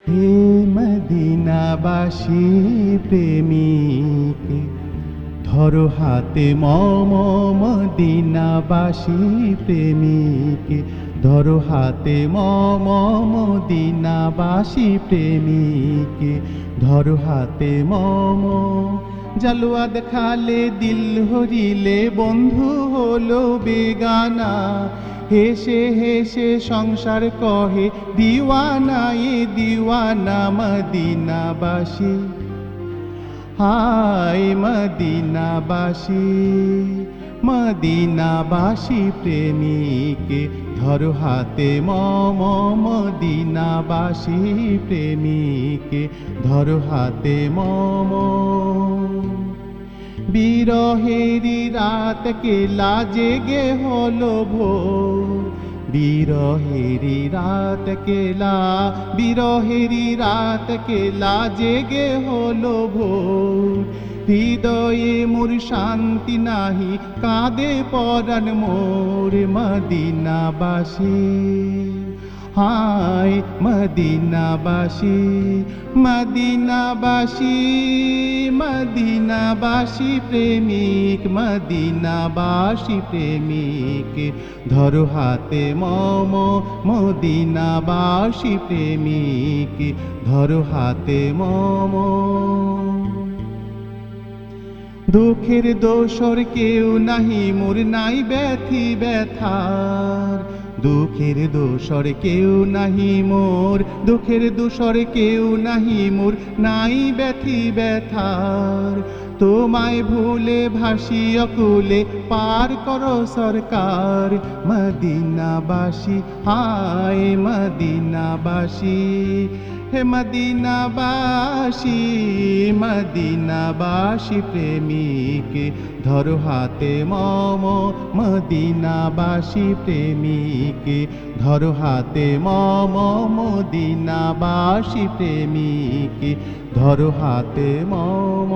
হে মদিনাবাসী প্রেমিক, ধরো হাতে মম মদিনাবাসী প্রেমিক, ধরো হাতে মম মদিনাবাসী প্রেমিক, ধরো হাতে মম। জালুয়াদ খালে দিল হরিলে বন্ধু হলো বেগানা, হেসে হেসে সংসার কহে দিওয়ানা এ দিওয়ানা মদিনাবাসী। হায় মদিনাবাসী, মদিনাবাসী প্রেমিক, ধরো হাতে মম মদিনাবাসী প্রেমিক, ধরো হাতে মম। বিরহেরি রাত কেলা জেগে হলো ভোর, বিরহেরি রাত কেলা, বিরহেরি রাত কেলা জেগে হলো ভোর। হৃদয়ে মোর শান্তি নাহি, কাঁদে পরাণ মোর মদিনাবাসী। হায় মদিনাবাসী, মদিনাবাসী, মদিনাবাসী প্রেমিক, মদিনাবাসী প্রেমিক, ধরো হাতে মম মদিনাবাসী প্রেমিক, ধরো হাতে মম। দুঃখের দোসর কেউ নাহি মোর, নাই ব্যথি ব্যথার, দুঃখের দোসর কেউ নাহি মোর, দুঃখের দোসর কেউ নাহি মোর, নাই ব্যথি ব্যথার। তোমায় ভুলে ভাসি অকুলে, পার করো সরকার মদিনাবাসী। হায় মদিনাবাসী, হে মদিনাবাসী, মদিনাবাসী প্রেমিক, ধরো হাতে মম মদিনাবাসী প্রেমিক, ধরো হাতে মম মদিনাবাসী প্রেমিক, ধরো হাতে মম।